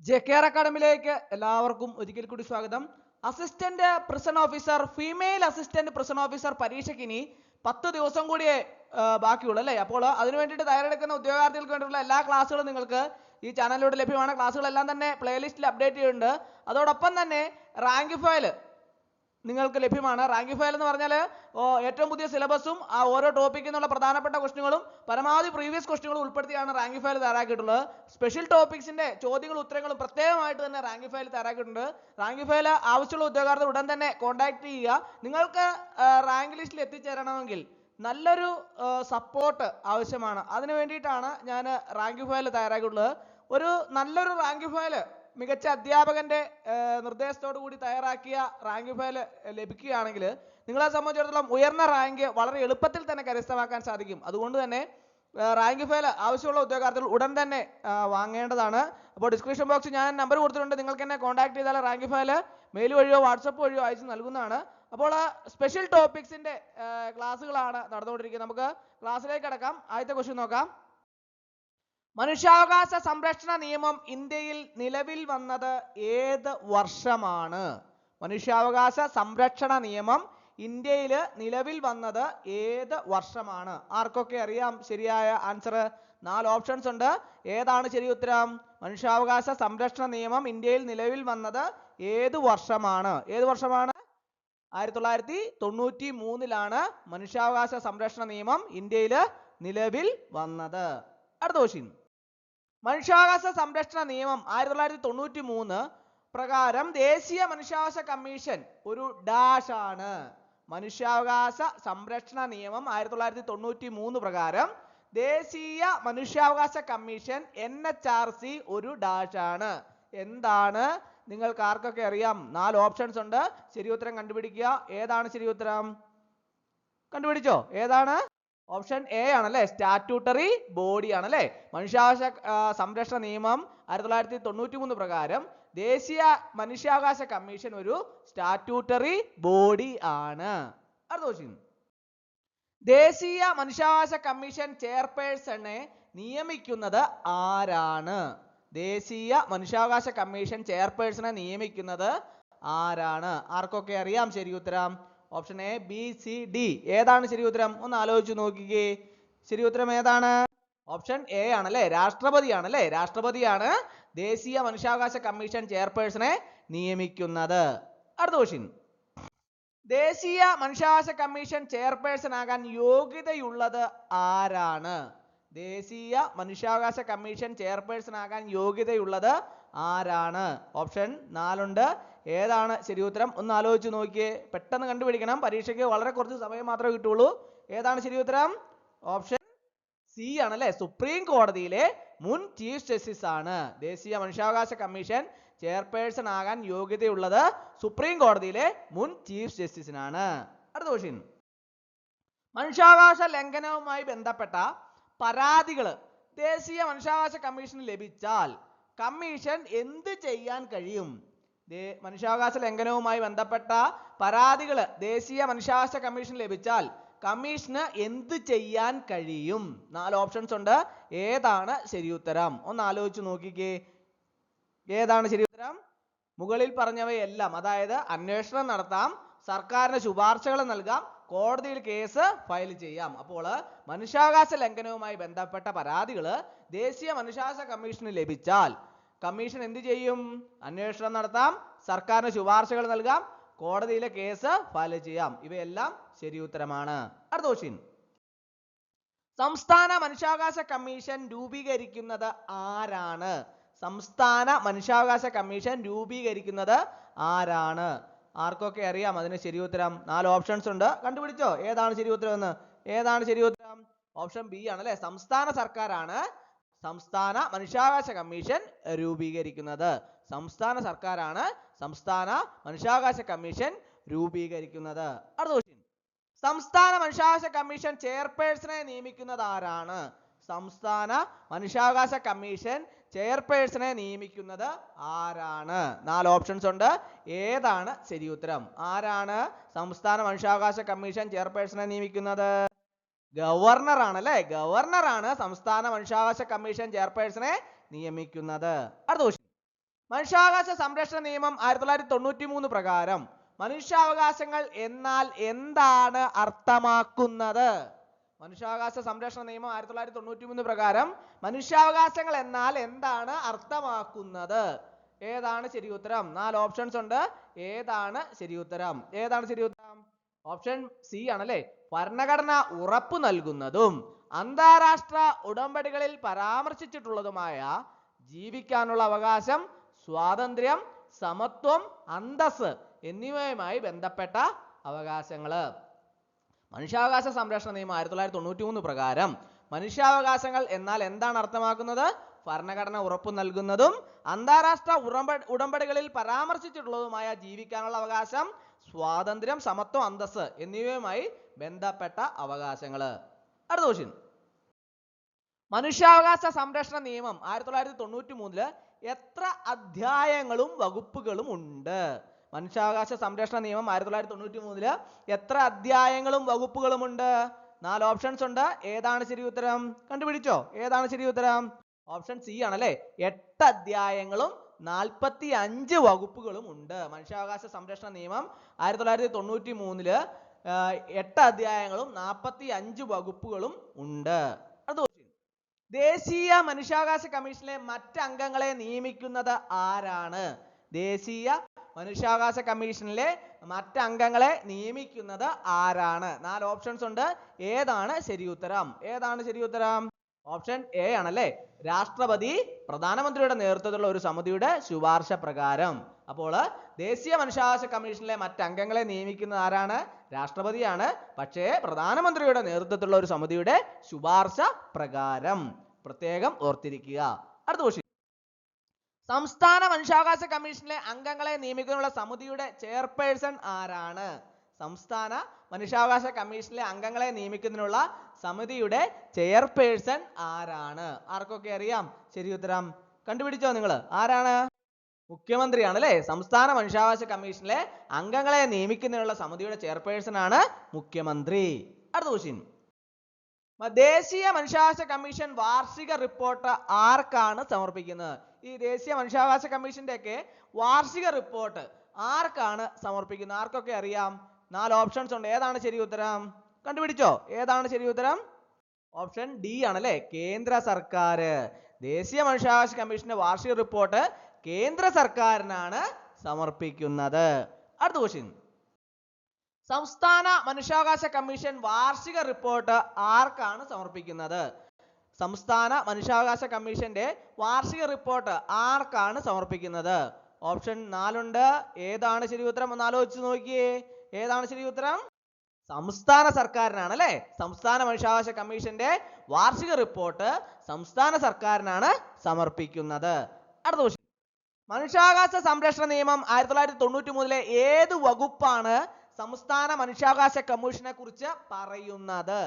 JKR അക്കാഡമിയിലേക്ക് എല്ലാവർക്കും ഒരിക്കൽ കൂടി സ്വാഗതം. Assistant prison officer, female assistant prison officer പരീക്ഷയ്ക്ക് ഇനി 10 ദിവസം കൂടിയേ ബാക്കിയുള്ളൂ അല്ലേ? അപ്പോൾ അതിനു വേണ്ടിയിട്ട് തയ്യാറെടുക്കുന്ന ഉദ്യോഗാർത്ഥികൾക്ക് വേണ്ടിയുള്ള എല്ലാ ക്ലാസ്സുകളും നിങ്ങൾക്ക് ഈ ചാനലിലൂടെ ലഭ്യമാണ്. ക്ലാസ്സുകളെല്ലാം തന്നെ പ്ലേലിസ്റ്റിൽ അപ്ഡേറ്റ് ചെയ്യുന്നുണ്ട്. അതോടൊപ്പം തന്നെ റാങ്ക് ഫയൽ നിങ്ങൾക്ക് ലഭ്യമാണ്. റാങ്ക് ഫയൽ എന്ന് പറഞ്ഞാൽ ഏറ്റവും പുതിയ സിലബസും ആ ഓരോ ടോപ്പിക്കിൽ നിന്നുള്ള പ്രധാനപ്പെട്ട ക്വസ്റ്റ്യനുകളും പരമാവധി പ്രീവിയസ് ക്വസ്റ്റ്യനുകളും ഉൾപ്പെടുത്തിയാണ് റാങ്ക് ഫയൽ തയ്യാറാക്കിയിട്ടുള്ളത്. സ്പെഷ്യൽ ടോപ്പിക്സിന്റെ ചോദ്യങ്ങളും ഉത്തരങ്ങളും പ്രത്യേകമായിട്ട് തന്നെ റാങ്ക് ഫയൽ തയ്യാറാക്കിയിട്ടുണ്ട്. റാങ്ക് ഫയൽ ആവശ്യമുള്ള ഉദ്യോഗാർത്ഥികൾ ഉടൻ തന്നെ കോൺടാക്ട് ചെയ്യുക. നിങ്ങൾക്ക് റാങ്ക് ലിസ്റ്റിൽ എത്തിച്ചേരണമെങ്കിൽ നല്ലൊരു സപ്പോർട്ട് ആവശ്യമാണ്. അതിനു വേണ്ടിയിട്ടാണ് ഞാൻ റാങ്ക് ഫയൽ തയ്യാറാക്കിയിട്ടുള്ളത്. ഒരു നല്ലൊരു റാങ്ക് ഫയൽ മികച്ച അധ്യാപകന്റെ നിർദ്ദേശത്തോടു കൂടി തയ്യാറാക്കിയ റാങ്ക് ഫയൽ ലഭിക്കുകയാണെങ്കിൽ നിങ്ങളെ സംബന്ധിച്ചിടത്തോളം ഉയർന്ന റാങ്ക് വളരെ എളുപ്പത്തിൽ തന്നെ കരസ്ഥമാക്കാൻ സാധിക്കും. അതുകൊണ്ട് തന്നെ റാങ്ക് ഫയൽ ആവശ്യമുള്ള ഉദ്യോഗാർത്ഥികൾ ഉടൻ തന്നെ വാങ്ങേണ്ടതാണ്. അപ്പോൾ ഡിസ്ക്രിപ്ഷൻ ബോക്സിൽ ഞാൻ നമ്പർ കൊടുത്തിട്ടുണ്ട്. നിങ്ങൾക്ക് എന്നെ കോൺടാക്ട് ചെയ്താൽ റാങ്ക് ഫയൽ മെയിൽ വഴിയോ വാട്സപ്പ് വഴിയോ അയച്ച് നൽകുന്നതാണ്. അപ്പോൾ സ്പെഷ്യൽ ടോപ്പിക്സിന്റെ ക്ലാസ്സുകളാണ് നടന്നുകൊണ്ടിരിക്കുന്നത്. നമുക്ക് ക്ലാസ്സിലേക്ക് കടക്കാം. ആദ്യത്തെ ക്വസ്റ്റ്യൻ നോക്കാം. മനുഷ്യാവകാശ സംരക്ഷണ നിയമം ഇന്ത്യയിൽ നിലവിൽ വന്നത് ഏത് വർഷമാണ്? മനുഷ്യാവകാശ സംരക്ഷണ നിയമം ഇന്ത്യയിൽ നിലവിൽ വന്നത് ഏത് വർഷമാണ്? ആർക്കൊക്കെ അറിയാം ശരിയായ ആൻസർ? 4 ഓപ്ഷൻസ് ഉണ്ട്. ഏതാണ് ശരി ഉത്തരം? മനുഷ്യാവകാശ സംരക്ഷണ നിയമം ഇന്ത്യയിൽ നിലവിൽ വന്നത് ഏത് വർഷമാണ്? ഏത് വർഷമാണ്? 1993 മനുഷ്യാവകാശ സംരക്ഷണ നിയമം ഇന്ത്യയിൽ നിലവിൽ വന്നത്. അടുത്ത ക്വസ്റ്റ്യൻ. മനുഷ്യാവകാശ സംരക്ഷണ നിയമം 1993 പ്രകാരം ദേശീയ മനുഷ്യാവകാശ കമ്മീഷൻ ഒരു ഡാഷ് ആണ്. മനുഷ്യാവകാശ സംരക്ഷണ നിയമം 1993 പ്രകാരം ദേശീയ മനുഷ്യാവകാശ കമ്മീഷൻ NHRC ഒരു ഡാഷ് ആണ്. എന്താണ്? നിങ്ങൾക്ക് ആർക്കൊക്കെ അറിയാം? 4 ഓപ്ഷൻസ് ഉണ്ട്. ശരി ഉത്തരം കണ്ടുപിടിക്കുക. ഏതാണ് ശരി ഉത്തരം? കണ്ടുപിടിച്ചോ? ഏതാണ്? ഓപ്ഷൻ എ ആണല്ലേ, സ്റ്റാറ്റ്യൂട്ടറി ബോഡി ആണല്ലേ. മനുഷ്യാവകാശ സംരക്ഷണ നിയമം 1993 പ്രകാരം ദേശീയ മനുഷ്യാവകാശ കമ്മീഷൻ ഒരു സ്റ്റാറ്റ്യൂട്ടറി ബോഡി ആണ്. അടുത്ത ക്വസ്റ്റ്യൻ. ദേശീയ മനുഷ്യാവകാശ കമ്മീഷൻ ചെയർപേഴ്സണെ നിയമിക്കുന്നത് ആരാണ്? ദേശീയ മനുഷ്യാവകാശ കമ്മീഷൻ ചെയർപേഴ്സണെ നിയമിക്കുന്നത് ആരാണ്? ആർക്കൊക്കെ അറിയാം ശരി ഉത്തരം? Option A, B, C, D. ഏതാണ് ശരി ഉത്തരം? ഒന്ന് ആലോചിച്ച് നോക്കിക്കേ. ശരി ഉത്തരം ഏതാണ്? ഓപ്ഷൻ എ ആണല്ലേ, രാഷ്ട്രപതിയാണല്ലേ. രാഷ്ട്രപതിയാണ് ദേശീയ മനുഷ്യാവകാശ കമ്മീഷൻ ചെയർപേഴ്സണെ നിയമിക്കുന്നത്. അടുത്ത ക്വസ്റ്റ്യൻ. ദേശീയ മനുഷ്യാവകാശ കമ്മീഷൻ ചെയർപേഴ്സൺ ആകാൻ യോഗ്യതയുള്ളത് ആരാണ്? ദേശീയ മനുഷ്യാവകാശ കമ്മീഷൻ ചെയർപേഴ്സൺ ആകാൻ യോഗ്യതയുള്ളത് ആരാണ്? ഓപ്ഷൻ 4 ഉണ്ട്. ഏതാണ് ശരി ഉത്തരം? ഒന്ന് ആലോചിച്ച് നോക്കിയേ. പെട്ടെന്ന് കണ്ടുപിടിക്കണം. പരീക്ഷയ്ക്ക് വളരെ കുറച്ച് സമയം മാത്രമേ കിട്ടുള്ളൂ. ഏതാണ് ശരി ഉത്തരം? ഓപ്ഷൻ സി ആണല്ലേ, സുപ്രീം കോടതിയിലെ മുൻ ചീഫ് ജസ്റ്റിസ് ആണ്. ദേശീയ മനുഷ്യാവകാശ കമ്മീഷൻ ചെയർപേഴ്സൺ ആകാൻ യോഗ്യതയുള്ളത് സുപ്രീം കോടതിയിലെ മുൻ ചീഫ് ജസ്റ്റിസിനാണ്. അടുത്ത ക്വസ്റ്റ്യൻ. മനുഷ്യാവകാശ ലംഘനവുമായി ബന്ധപ്പെട്ട പരാതികൾ ദേശീയ മനുഷ്യാവകാശ കമ്മീഷന് ലഭിച്ചാൽ കമ്മീഷൻ എന്ത് ചെയ്യാൻ കഴിയും? മനുഷ്യാവകാശ ലംഘനവുമായി ബന്ധപ്പെട്ട പരാതികൾ ദേശീയ മനുഷ്യാവകാശ കമ്മീഷൻ ലഭിച്ചാൽ കമ്മീഷന് എന്ത് ചെയ്യാൻ കഴിയും? 4 ഓപ്ഷൻസ് ഉണ്ട്. ഏതാണ് ശരി ഉത്തരം? ഒന്ന് ആലോചിച്ച് നോക്കിക്കേ. ഏതാണ് ശരി ഉത്തരം? മുകളിൽ പറഞ്ഞവയെല്ലാം, അതായത് അന്വേഷണം നടത്താം, സർക്കാരിന് ശുപാർശകൾ നൽകാം, കോടതിയിൽ കേസ് ഫയൽ ചെയ്യാം. അപ്പോൾ മനുഷ്യാവകാശ ലംഘനവുമായി ബന്ധപ്പെട്ട പരാതികൾ ദേശീയ മനുഷ്യാവകാശ കമ്മീഷന് ലഭിച്ചാൽ കമ്മീഷൻ എന്ത് ചെയ്യും? അന്വേഷണം നടത്താം, സർക്കാരിന് ശുപാർശകൾ നൽകാം, കോടതിയിലെ കേസ് ഫയൽ ചെയ്യാം. ഇവയെല്ലാം ശരി ഉത്തരമാണ്. അടുത്ത ക്വസ്റ്റ്യൻ. സംസ്ഥാന മനുഷ്യാവകാശ കമ്മീഷൻ രൂപീകരിക്കുന്നത് ആരാണ്? സംസ്ഥാന മനുഷ്യാവകാശ കമ്മീഷൻ രൂപീകരിക്കുന്നത് ആരാണ്? ആർക്കൊക്കെ അറിയാം അതിന് ശരി ഉത്തരം? 4 ഓപ്ഷൻസ് ഉണ്ട്. കണ്ടുപിടിച്ചോ ഏതാണ് ശരി ഉത്തരം എന്ന്? ഏതാണ് ശരി ഉത്തരം? ഓപ്ഷൻ ബി ആണല്ലേ, സംസ്ഥാന സർക്കാരാണ് സംസ്ഥാന മനുഷ്യാവകാശ കമ്മീഷൻ രൂപീകരിക്കുന്നത്. സംസ്ഥാന സർക്കാരാണ് സംസ്ഥാന മനുഷ്യാവകാശ കമ്മീഷൻ രൂപീകരിക്കുന്നത്. അടുത്ത ക്വസ്റ്റ്യൻ. സംസ്ഥാന മനുഷ്യാവകാശ കമ്മീഷൻ ചെയർപേഴ്സണെ നിയമിക്കുന്നത് ആരാണ്? സംസ്ഥാന മനുഷ്യാവകാശ കമ്മീഷൻ ചെയർപേഴ്സണെ നിയമിക്കുന്നത് ആരാണ്? 4 ഓപ്ഷൻസ് ഉണ്ട്. ഏതാണ് ശരി ഉത്തരം? ആരാണ് സംസ്ഥാന മനുഷ്യാവകാശ കമ്മീഷൻ ചെയർപേഴ്സണെ നിയമിക്കുന്നത്? ഗവർണർ ആണല്ലേ, ഗവർണർ ആണ് സംസ്ഥാന മനുഷ്യാവകാശ കമ്മീഷൻ ചെയർപേഴ്സണെ നിയമിക്കുന്നത്. അടുത്ത ക്വസ്റ്റ്യൻ. മനുഷ്യാവകാശ സംരക്ഷണ നിയമം 1993 പ്രകാരം മനുഷ്യാവകാശങ്ങൾ എന്നാൽ എന്താണ് അർത്ഥമാക്കുന്നത്? മനുഷ്യാവകാശ സംരക്ഷണ നിയമം 1993 പ്രകാരം മനുഷ്യാവകാശങ്ങൾ എന്നാൽ എന്താണ് അർത്ഥമാക്കുന്നത്? ഏതാണ് ശരി ഉത്തരം? 4 ഓപ്ഷൻസ് ഉണ്ട്. ഏതാണ് ശരി ഉത്തരം? ഏതാണ് ശരി ഉത്തരം? ഓപ്ഷൻ സി ആണല്ലേ. ഭരണഘടന ഉറപ്പു നൽകുന്നതും അന്താരാഷ്ട്ര ഉടമ്പടികളിൽ പരാമർശിച്ചിട്ടുള്ളതുമായ ജീവിക്കാനുള്ള അവകാശം, സ്വാതന്ത്ര്യം, സമത്വം, അന്തസ്സ് എന്നിവയുമായി ബന്ധപ്പെട്ട അവകാശങ്ങള്. മനുഷ്യാവകാശ സംരക്ഷണ നിയമം 1993 പ്രകാരം മനുഷ്യാവകാശങ്ങൾ എന്നാൽ എന്താണ് അർത്ഥമാക്കുന്നത്? ഭരണഘടന ഉറപ്പു നൽകുന്നതും അന്താരാഷ്ട്ര ഉടമ്പടികളിൽ പരാമർശിച്ചിട്ടുള്ളതുമായ ജീവിക്കാനുള്ള അവകാശം, സ്വാതന്ത്ര്യം, സമത്വം, അന്തസ്സ് എന്നിവയുമായി ബന്ധപ്പെട്ട അവകാശങ്ങള്. അടുത്ത ക്വസ്റ്റ്യൻ. മനുഷ്യാവകാശ സംരക്ഷണ നിയമം 1993 എത്ര അധ്യായങ്ങളും വകുപ്പുകളും ഉണ്ട്? മനുഷ്യാവകാശ സംരക്ഷണ നിയമം 1993 എത്ര അധ്യായങ്ങളും വകുപ്പുകളും ഉണ്ട്? 4 ഓപ്ഷൻസ് ഉണ്ട്. ഏതാണ് ശരി ഉത്തരം? കണ്ടുപിടിച്ചോ? ഏതാണ് ശരി ഉത്തരം? ഓപ്ഷൻ സി ആണല്ലേ. 8 അധ്യായങ്ങളും 45 വകുപ്പുകളും ഉണ്ട്. മനുഷ്യാവകാശ സംരക്ഷണ നിയമം 1993 8 അധ്യായങ്ങളും 45 വകുപ്പുകളും ഉണ്ട്. ദേശീയ മനുഷ്യാവകാശ കമ്മീഷനിലെ മറ്റ് അംഗങ്ങളെ നിയമിക്കുന്നത് ആരാണ്? ദേശീയ മനുഷ്യാവകാശ കമ്മീഷനിലെ മറ്റ് അംഗങ്ങളെ നിയമിക്കുന്നത് ആരാണ്? 4 ഓപ്ഷൻസ് ഉണ്ട്. ഏതാണ് ശരി ഉത്തരം? ഏതാണ് ശരി ഉത്തരം? ഓപ്ഷൻ എ ആണല്ലേ. രാഷ്ട്രപതി പ്രധാനമന്ത്രിയുടെ നേതൃത്വത്തിലുള്ള ഒരു സമിതിയുടെ ശുപാർശ പ്രകാരം. അപ്പോൾ ദേശീയ മനുഷ്യാവകാശ കമ്മീഷനിലെ മറ്റ് അംഗങ്ങളെ നിയമിക്കുന്നത് ആരാണ്? രാഷ്ട്രപതിയാണ്. പക്ഷേ പ്രധാനമന്ത്രിയുടെ നേതൃത്വത്തിലുള്ള ഒരു സമിതിയുടെ ശുപാർശ പ്രകാരം. പ്രത്യേകം ഓർത്തിരിക്കുക. അടുത്ത ക്വസ്റ്റ്യൻ. സംസ്ഥാന മനുഷ്യാവകാശ കമ്മീഷനിലെ അംഗങ്ങളെ നിയമിക്കാനുള്ള സമിതിയുടെ ചെയർപേഴ്സൺ ആരാണ്? സംസ്ഥാന മനുഷ്യാവകാശ കമ്മീഷനിലെ അംഗങ്ങളെ നിയമിക്കുന്നതിനുള്ള സമിതിയുടെ ചെയർപേഴ്സൺ ആരാണ്? ആർക്കൊക്കെ അറിയാം? ശരി ഉത്തരം കണ്ടുപിടിച്ചോ നിങ്ങൾ? ആരാണ്? മുഖ്യമന്ത്രിയാണ് അല്ലേ. സംസ്ഥാന മനുഷ്യാവകാശ കമ്മീഷനിലെ അംഗങ്ങളെ നിയമിക്കുന്നതിനുള്ള സമിതിയുടെ ചെയർപേഴ്സൺ ആണ് മുഖ്യമന്ത്രി. അടുത്ത ക്വസ്റ്റ്യൻ. ദേശീയ മനുഷ്യാവകാശ കമ്മീഷൻ വാർഷിക റിപ്പോർട്ട് ആർക്കാണ് സമർപ്പിക്കുന്നത്? ഈ ദേശീയ മനുഷ്യാവകാശ കമ്മീഷന്റെ ഒക്കെ വാർഷിക റിപ്പോർട്ട് ആർക്കാണ് സമർപ്പിക്കുന്നത്? ആർക്കൊക്കെ അറിയാം? 4 ഓപ്ഷൻസ് ഉണ്ട്. ഏതാണ് ശരി ഉത്തരം? കണ്ടുപിടിച്ചോ? ഏതാണ് ശരി ഉത്തരം? ഓപ്ഷൻ ഡി ആണല്ലേ. കേന്ദ്ര സർക്കാർ. ദേശീയ മനുഷ്യാവകാശ കമ്മീഷന്റെ വാർഷിക റിപ്പോർട്ട് കേന്ദ്ര സർക്കാരിനാണ് സമർപ്പിക്കുന്നത്. അടുത്ത ക്വസ്റ്റ്യൻ. സംസ്ഥാന മനുഷ്യാവകാശ കമ്മീഷൻ വാർഷിക റിപ്പോർട്ട് ആർക്കാണ് സമർപ്പിക്കുന്നത്? സംസ്ഥാന മനുഷ്യാവകാശ കമ്മീഷന്റെ വാർഷിക റിപ്പോർട്ട് ആർക്കാണ് സമർപ്പിക്കുന്നത്? ഓപ്ഷൻ 4 ഉണ്ട്. ഏതാണ് ശരി ഉത്തരം? ഒന്ന് ആലോചിച്ച് നോക്കിയേ. ഏതാണ് ശരി ഉത്തരം? സംസ്ഥാന സർക്കാരിനാണ് അല്ലേ. സംസ്ഥാന മനുഷ്യാവകാശ കമ്മീഷന്റെ വാർഷിക റിപ്പോർട്ട് സംസ്ഥാന സർക്കാരിനാണ് സമർപ്പിക്കുന്നത്. അടുത്ത ക്വസ്റ്റ്യൻ. മനുഷ്യാവകാശ സംരക്ഷണ നിയമം 1993 ഏത് വകുപ്പാണ് സംസ്ഥാന മനുഷ്യാവകാശ കമ്മീഷനെ കുറിച്ച് പറയുന്നത്?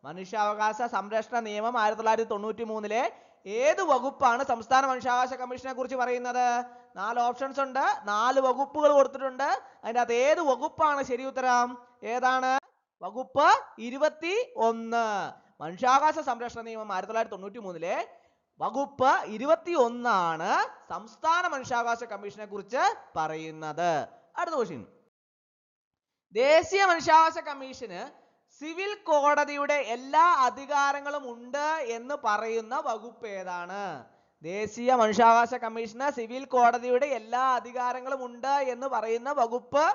മനുഷ്യാവകാശ സംരക്ഷണ നിയമം 1993 ഏത് വകുപ്പാണ് സംസ്ഥാന മനുഷ്യാവകാശ കമ്മീഷനെ കുറിച്ച് പറയുന്നത്? 4 ഓപ്ഷൻസ് ഉണ്ട്. 4 വകുപ്പുകൾ കൊടുത്തിട്ടുണ്ട്. അതിന്റെ അകത്ത് ഏത് വകുപ്പാണ് ശരി ഉത്തരം? ഏതാണ്? വകുപ്പ് 21. മനുഷ്യാവകാശ സംരക്ഷണ നിയമം 1993 വകുപ്പ് 21 ആണ് സംസ്ഥാന മനുഷ്യാവകാശ കമ്മീഷനെ കുറിച്ച് പറയുന്നത്. അടുത്ത ക്വസ്റ്റ്യൻ. ദേശീയ മനുഷ്യാവകാശ കമ്മീഷന് സിവിൽ കോടതിയുടെ എല്ലാ അധികാരങ്ങളും ഉണ്ട് എന്ന് പറയുന്ന വകുപ്പ് ഏതാണ്? ദേശീയ മനുഷ്യാവകാശ കമ്മീഷന് സിവിൽ കോടതിയുടെ എല്ലാ അധികാരങ്ങളും ഉണ്ട് എന്ന് പറയുന്ന വകുപ്പ്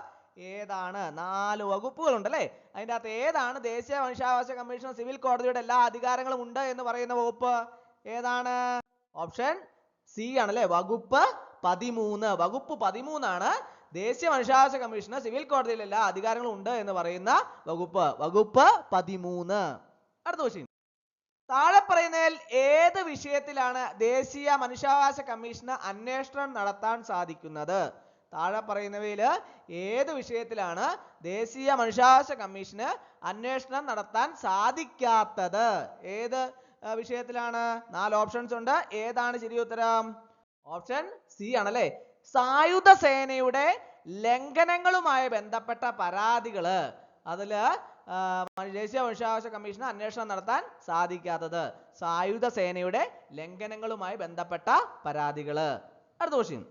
ഏതാണ്? 4 വകുപ്പുകൾ ഉണ്ടല്ലേ. അതിൻ്റെ അകത്ത് ഏതാണ് ദേശീയ മനുഷ്യാവകാശ കമ്മീഷന് സിവിൽ കോടതിയുടെ എല്ലാ അധികാരങ്ങളും ഉണ്ട് എന്ന് പറയുന്ന വകുപ്പ്? ഏതാണ്? ഓപ്ഷൻ സി ആണല്ലേ. വകുപ്പ് 13. വകുപ്പ് 13 ആണ് ദേശീയ മനുഷ്യാവകാശ കമ്മീഷന് സിവിൽ കോടതിയിൽ എല്ലാ അധികാരങ്ങളും ഉണ്ട് എന്ന് പറയുന്ന വകുപ്പ്. വകുപ്പ് 13. അടുത്ത ക്വസ്റ്റ്യൻ. താഴെ പറയുന്നതിൽ ഏത് വിഷയത്തിലാണ് ദേശീയ മനുഷ്യാവകാശ കമ്മീഷന് അന്വേഷണം നടത്താൻ സാധിക്കുന്നത്? താഴെ പറയുന്നവയിൽ ഏത് വിഷയത്തിലാണ് ദേശീയ മനുഷ്യാവകാശ കമ്മീഷന് അന്വേഷണം നടത്താൻ സാധിക്കാത്തത്? ഏത് വിഷയത്തിലാണ്? 4 ഓപ്ഷൻസ് ഉണ്ട്. ഏതാണ് ശരി ഉത്തരം? ഓപ്ഷൻ സി ആണല്ലേ. സായുധ സേനയുടെ ലംഘനങ്ങളുമായി ബന്ധപ്പെട്ട പരാതികള് അതില് ദേശീയ മനുഷ്യാവകാശ കമ്മീഷന് അന്വേഷണം നടത്താൻ സാധിക്കാത്തത് സായുധ സേനയുടെ ലംഘനങ്ങളുമായി ബന്ധപ്പെട്ട പരാതികള്. അടുത്ത ക്വസ്റ്റ്യൻ.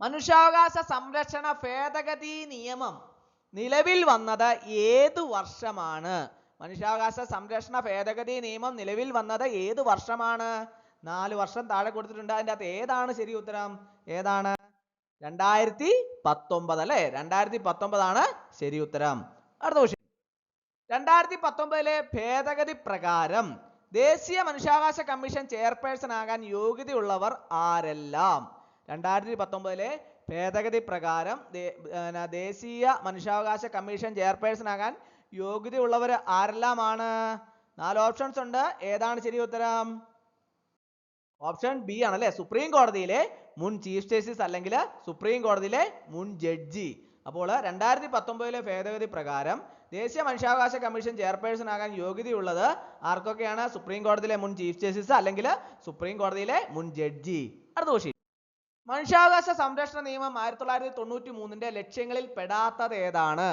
മനുഷ്യാവകാശ സംരക്ഷണ ഭേദഗതി നിയമം നിലവിൽ വന്നത് ഏത് വർഷമാണ്? മനുഷ്യാവകാശ സംരക്ഷണ ഭേദഗതി നിയമം നിലവിൽ വന്നത് ഏത് വർഷമാണ്? 4 വർഷം താഴെ കൊടുത്തിട്ടുണ്ട്. അതിൻ്റെ അകത്ത് ഏതാണ് ശരി ഉത്തരം? ഏതാണ്? 2019 അല്ലേ? 2019 ആണ് ശരി ഉത്തരം. അടുത്ത ക്വസ്റ്റ്യൻ. 2019 ഭേദഗതി പ്രകാരം ദേശീയ മനുഷ്യാവകാശ കമ്മീഷൻ ചെയർപേഴ്സൺ ആകാൻ യോഗ്യതയുള്ളവർ ആരെല്ലാം? 2019 ഭേദഗതി പ്രകാരം ദേശീയ മനുഷ്യാവകാശ കമ്മീഷൻ ചെയർപേഴ്സൺ ആകാൻ യോഗ്യതയുള്ളവർ ആരെല്ലാമാണ്? 4 ഓപ്ഷൻസ് ഉണ്ട്. ഏതാണ് ശരി ഉത്തരം? ഓപ്ഷൻ ബി ആണല്ലേ, സുപ്രീം കോടതിയിലെ മുൻ ചീഫ് ജസ്റ്റിസ് അല്ലെങ്കിൽ സുപ്രീം കോടതിയിലെ മുൻ ജഡ്ജി. അപ്പോൾ 2019 ഭേദഗതി പ്രകാരം ദേശീയ മനുഷ്യാവകാശ കമ്മീഷൻ ചെയർപേഴ്സൺ ആകാൻ യോഗ്യതയുള്ളത് ആർക്കൊക്കെയാണ്? സുപ്രീം കോടതിയിലെ മുൻ ചീഫ് ജസ്റ്റിസ് അല്ലെങ്കിൽ സുപ്രീം കോടതിയിലെ മുൻ ജഡ്ജി. അടുത്ത ക്വസ്റ്റ്യൻ. മനുഷ്യാവകാശ സംരക്ഷണ നിയമം 1993 ലക്ഷ്യങ്ങളിൽ പെടാത്തത് ഏതാണ്?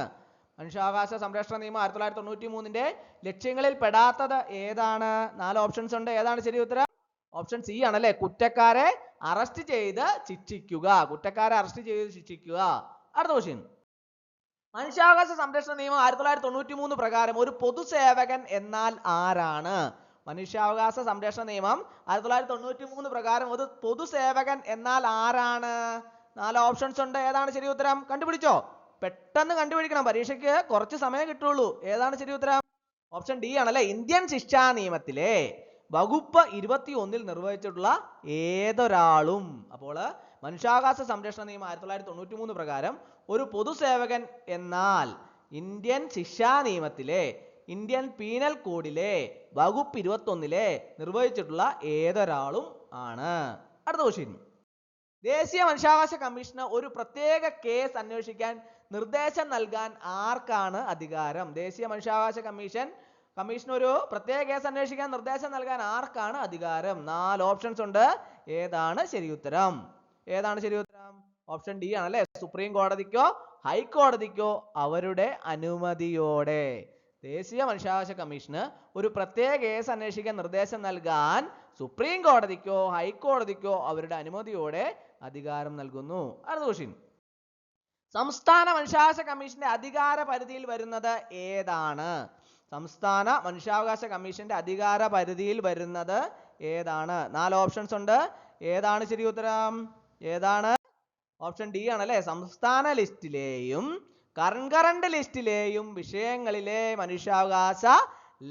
മനുഷ്യാവകാശ സംരക്ഷണ നിയമം 1993 ലക്ഷ്യങ്ങളിൽ പെടാത്തത് ഏതാണ്? 4 ഓപ്ഷൻസ് ഉണ്ട്. ഏതാണ് ശരി ഉത്തരം? ഓപ്ഷൻ സി ആണല്ലേ, കുറ്റക്കാരെ അറസ്റ്റ് ചെയ്ത് ശിക്ഷിക്കുക. കുറ്റക്കാരെ അറസ്റ്റ് ചെയ്ത് ശിക്ഷിക്കുക. അടുത്ത ക്വസ്റ്റ്യൻ. മനുഷ്യാവകാശ സംരക്ഷണ നിയമം 1993 പ്രകാരം ഒരു പൊതുസേവകൻ എന്നാൽ ആരാണ്? മനുഷ്യാവകാശ സംരക്ഷണ നിയമം 1993 പ്രകാരം ഒരു പൊതുസേവകൻ എന്നാൽ ആരാണ്? 4 ഓപ്ഷൻസ് ഉണ്ട്. ഏതാണ് ശരി ഉത്തരം? കണ്ടുപിടിച്ചോ? പെട്ടെന്ന് കണ്ടുപിടിക്കണം, പരീക്ഷയ്ക്ക് കുറച്ച് സമയം കിട്ടുള്ളൂ. ഏതാണ് ശരി ഉത്തരം? ഓപ്ഷൻ ഡി ആണല്ലേ, ഇന്ത്യൻ ശിക്ഷാ നിയമത്തിലെ വകുപ്പ് 21 നിർവഹിച്ചിട്ടുള്ള ഏതൊരാളും. അപ്പോൾ മനുഷ്യാവകാശ സംരക്ഷണ നിയമം 1993 പ്രകാരം ഒരു പൊതുസേവകൻ എന്നാൽ ഇന്ത്യൻ ശിക്ഷാ നിയമത്തിലെ ഇന്ത്യൻ പീനൽ കോഡിലെ വകുപ്പ് 21 നിർവഹിച്ചിട്ടുള്ള ഏതൊരാളും ആണ്. അടുത്ത ക്വസ്റ്റ്യൻ. ദേശീയ മനുഷ്യാവകാശ കമ്മീഷന് ഒരു പ്രത്യേക കേസ് അന്വേഷിക്കാൻ നിർദ്ദേശം നൽകാൻ ആർക്കാണ് അധികാരം? ദേശീയ മനുഷ്യാവകാശ കമ്മീഷൻ ഒരു പ്രത്യേക കേസ് അന്വേഷിക്കാൻ നിർദ്ദേശം നൽകാൻ ആർക്കാണ് അധികാരം? 4 ഓപ്ഷൻസ് ഉണ്ട്. ഏതാണ് ശരി ഉത്തരം? ഏതാണ് ശരി ഉത്തരം? ഓപ്ഷൻ ഡി ആണല്ലേ, സുപ്രീം കോടതിക്കോ ഹൈക്കോടതിക്കോ അവരുടെ അനുമതിയോടെ. ദേശീയ മനുഷ്യാവകാശ കമ്മീഷന് ഒരു പ്രത്യേക കേസ് അന്വേഷിക്കാൻ നിർദ്ദേശം നൽകാൻ സുപ്രീം കോടതിക്കോ ഹൈക്കോടതിക്കോ അവരുടെ അനുമതിയോടെ അധികാരം നൽകുന്നു. അടുത്ത ക്വസ്റ്റ്യൻ. സംസ്ഥാന മനുഷ്യാവകാശ കമ്മീഷന്റെ അധികാര പരിധിയിൽ വരുന്നത് ഏതാണ്? സംസ്ഥാന മനുഷ്യാവകാശ കമ്മീഷന്റെ അധികാര പരിധിയിൽ വരുന്നത് ഏതാണ്? 4 ഓപ്ഷൻസ് ഉണ്ട്. ഏതാണ് ശരി ഉത്തരം? ഏതാണ്? ഓപ്ഷൻ ഡി ആണല്ലേ, സംസ്ഥാന ലിസ്റ്റിലെയും കൺകറന്റ് ലിസ്റ്റിലെയും വിഷയങ്ങളിലെ മനുഷ്യാവകാശ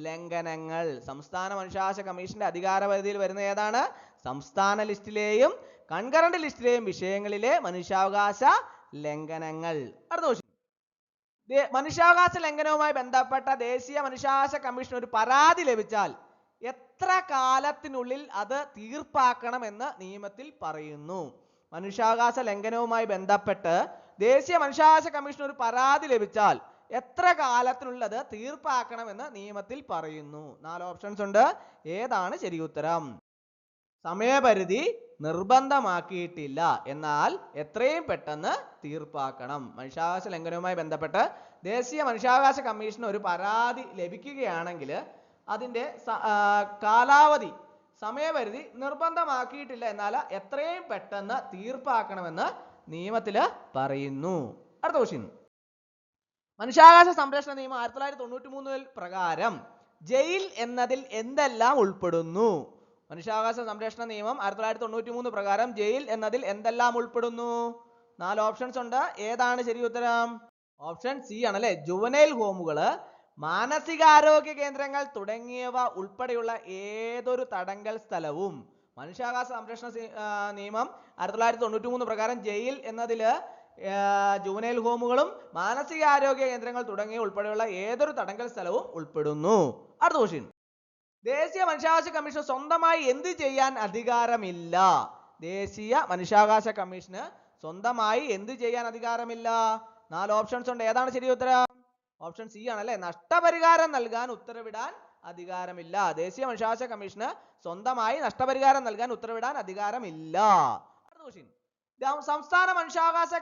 ലംഘനങ്ങൾ. സംസ്ഥാന മനുഷ്യാവകാശ കമ്മീഷന്റെ അധികാര പരിധിയിൽ വരുന്ന ഏതാണ്? സംസ്ഥാന ലിസ്റ്റിലെയും കൺകറന്റ് ലിസ്റ്റിലെയും വിഷയങ്ങളിലെ മനുഷ്യാവകാശ ലംഘനങ്ങൾ. അടുത്ത ക്വസ്റ്റ്യൻ. മനുഷ്യാവകാശ ലംഘനവുമായി ബന്ധപ്പെട്ട ദേശീയ മനുഷ്യാവകാശ കമ്മീഷൻ ഒരു പരാതി ലഭിച്ചാൽ എത്ര കാലത്തിനുള്ളിൽ അത് തീർപ്പാക്കണമെന്ന് നിയമത്തിൽ പറയുന്നു? മനുഷ്യാവകാശ ലംഘനവുമായി ബന്ധപ്പെട്ട് ദേശീയ മനുഷ്യാവകാശ കമ്മീഷൻ ഒരു പരാതി ലഭിച്ചാൽ എത്ര കാലത്തിനുള്ളിൽ അത് തീർപ്പാക്കണമെന്ന് നിയമത്തിൽ പറയുന്നു? 4 ഓപ്ഷൻസ് ഉണ്ട്. ഏതാണ് ശരി ഉത്തരം? സമയപരിധി നിർബന്ധമാക്കിയിട്ടില്ല, എന്നാൽ എത്രയും പെട്ടെന്ന് തീർപ്പാക്കണം. മനുഷ്യാവകാശ ലംഘനവുമായി ബന്ധപ്പെട്ട് ദേശീയ മനുഷ്യാവകാശ കമ്മീഷന് ഒരു പരാതി ലഭിക്കുകയാണെങ്കിൽ അതിൻ്റെ കാലാവധി സമയപരിധി നിർബന്ധമാക്കിയിട്ടില്ല, എന്നാൽ എത്രയും പെട്ടെന്ന് തീർപ്പാക്കണമെന്ന് നിയമത്തിൽ പറയുന്നു. അടുത്ത ക്വസ്റ്റ്യൻ. മനുഷ്യാവകാശ സംരക്ഷണ നിയമം 1993 പ്രകാരം ജയിൽ എന്നതിൽ എന്തെല്ലാം ഉൾപ്പെടുന്നു? മനുഷ്യാവകാശ സംരക്ഷണ നിയമം 1993 പ്രകാരം ജയിൽ എന്നതിൽ എന്തെല്ലാം ഉൾപ്പെടുന്നു? 4 ഓപ്ഷൻസ് ഉണ്ട്. ഏതാണ് ശരി ഉത്തരം? ഓപ്ഷൻ സി ആണല്ലേ, ജുവനൈൽ ഹോമുകള്, മാനസികാരോഗ്യ കേന്ദ്രങ്ങൾ തുടങ്ങിയവ ഉൾപ്പെടെയുള്ള ഏതൊരു തടങ്കൽ സ്ഥലവും. മനുഷ്യാവകാശ സംരക്ഷണ നിയമം 1993 പ്രകാരം ജയിൽ എന്നതില് ജുവനൈൽ ഹോമുകളും മാനസികാരോഗ്യ കേന്ദ്രങ്ങൾ തുടങ്ങിയ ഉൾപ്പെടെയുള്ള ഏതൊരു തടങ്കൽ സ്ഥലവും ഉൾപ്പെടുന്നു. അടുത്ത ക്വസ്റ്റ്യൻ. ദേശീയ മനുഷ്യാവകാശ കമ്മീഷൻ സ്വന്തമായി എന്ത് ചെയ്യാൻ അധികാരമില്ല? ദേശീയ മനുഷ്യാവകാശ കമ്മീഷന് സ്വന്തമായി എന്ത് ചെയ്യാൻ അധികാരമില്ല? 4 ഓപ്ഷൻസ് ഉണ്ട്. ഏതാണ് ശരി ഉത്തരം? ഓപ്ഷൻ സി ആണല്ലേ, നഷ്ടപരിഹാരം നൽകാൻ ഉത്തരവിടാൻ അധികാരമില്ല. ദേശീയ മനുഷ്യാവകാശ കമ്മീഷന് സ്വന്തമായി നഷ്ടപരിഹാരം നൽകാൻ ഉത്തരവിടാൻ അധികാരമില്ല. അടുത്ത ക്വസ്റ്റ്യൻ. സംസ്ഥാന മനുഷ്യാവകാശ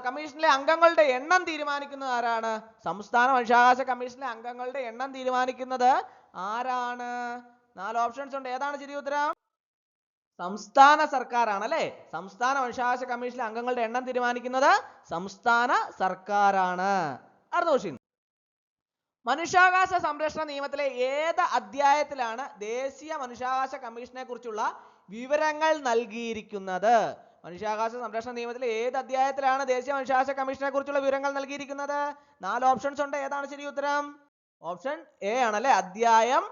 കമ്മീഷനിലെ അംഗങ്ങളുടെ എണ്ണം തീരുമാനിക്കുന്നത് ആരാണ്? സംസ്ഥാന മനുഷ്യാവകാശ കമ്മീഷനിലെ അംഗങ്ങളുടെ എണ്ണം തീരുമാനിക്കുന്നത് ആരാണ്? 4 ഓപ്ഷൻസ് ഉണ്ട്. ഏതാണ് ശരി ഉത്തരം? സംസ്ഥാന സർക്കാരാണ് അല്ലെ. സംസ്ഥാന മനുഷ്യാവകാശ കമ്മീഷനിലെ അംഗങ്ങളുടെ എണ്ണം തീരുമാനിക്കുന്നത് സംസ്ഥാന സർക്കാരാണ്. അടുത്ത ക്വസ്റ്റ്യൻ. മനുഷ്യാവകാശ സംരക്ഷണ നിയമത്തിലെ ഏത് അധ്യായത്തിലാണ് ദേശീയ മനുഷ്യാവകാശ കമ്മീഷനെ കുറിച്ചുള്ള വിവരങ്ങൾ നൽകിയിരിക്കുന്നത്? മനുഷ്യാവകാശ സംരക്ഷണ നിയമത്തിലെ ഏത് അധ്യായത്തിലാണ് ദേശീയ മനുഷ്യാവകാശ കമ്മീഷനെ കുറിച്ചുള്ള വിവരങ്ങൾ നൽകിയിരിക്കുന്നത്? 4 ഓപ്ഷൻസ് ഉണ്ട്. ഏതാണ് ശരി ഉത്തരം? ഓപ്ഷൻ എ ആണല്ലേ. അധ്യായം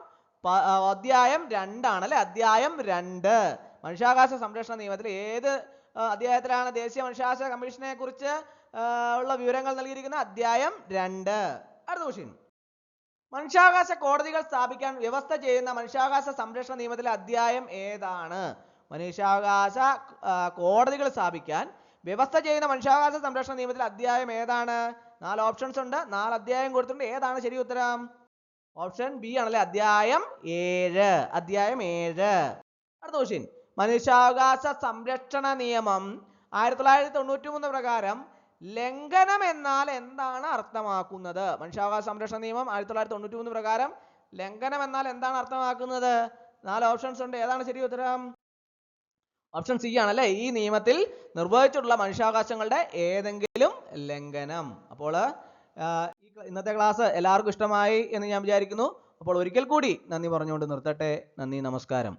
2 ആണല്ലേ. അധ്യായം 2. മനുഷ്യാവകാശ സംരക്ഷണ നിയമത്തിലെ ഏത് അധ്യായത്തിലാണ് ദേശീയ മനുഷ്യാവകാശ കമ്മീഷനെ കുറിച്ച് ഉള്ള വിവരങ്ങൾ നൽകിയിരിക്കുന്നത്? അധ്യായം 2. അടുത്ത ക്വസ്റ്റ്യൻ. മനുഷ്യാവകാശ കോടതികൾ സ്ഥാപിക്കാൻ വ്യവസ്ഥ ചെയ്യുന്ന മനുഷ്യാവകാശ സംരക്ഷണ നിയമത്തിലെ അധ്യായം ഏതാണ്? മനുഷ്യാവകാശ കോടതികൾ സ്ഥാപിക്കാൻ വ്യവസ്ഥ ചെയ്യുന്ന മനുഷ്യാവകാശ സംരക്ഷണ നിയമത്തിലെ അധ്യായം ഏതാണ്? 4 ഓപ്ഷൻസ് ഉണ്ട്. 4 അധ്യായം കൊടുത്തിട്ടുണ്ട്. ഏതാണ് ശരി ഉത്തരം? ഓപ്ഷൻ ബി ആണല്ലേ. അധ്യായം 7. അധ്യായം 7. അടുത്ത ക്വസ്റ്റ്യൻ. മനുഷ്യാവകാശ സംരക്ഷണ നിയമം 1993 പ്രകാരം ലംഘനം എന്നാൽ എന്താണ് അർത്ഥമാക്കുന്നത്? മനുഷ്യാവകാശ സംരക്ഷണ നിയമം 1993 പ്രകാരം ലംഘനം എന്നാൽ എന്താണ് അർത്ഥമാക്കുന്നത്? 4 ഓപ്ഷൻസ് ഉണ്ട്. ഏതാണ് ശരി ഉത്തരം? ഓപ്ഷൻ സി ആണല്ലേ. ഈ നിയമത്തിൽ നിർവഹിച്ചിട്ടുള്ള മനുഷ്യാവകാശങ്ങളുടെ ഏതെങ്കിലും ലംഘനം. അപ്പോൾ ഇന്നത്തെ ക്ലാസ് എല്ലാവർക്കും ഇഷ്ടമായി എന്ന് ഞാൻ വിചാരിക്കുന്നു. അപ്പോൾ ഒരിക്കൽ കൂടി നന്ദി പറഞ്ഞുകൊണ്ട് നിർത്തട്ടെ. നന്ദി, നമസ്കാരം.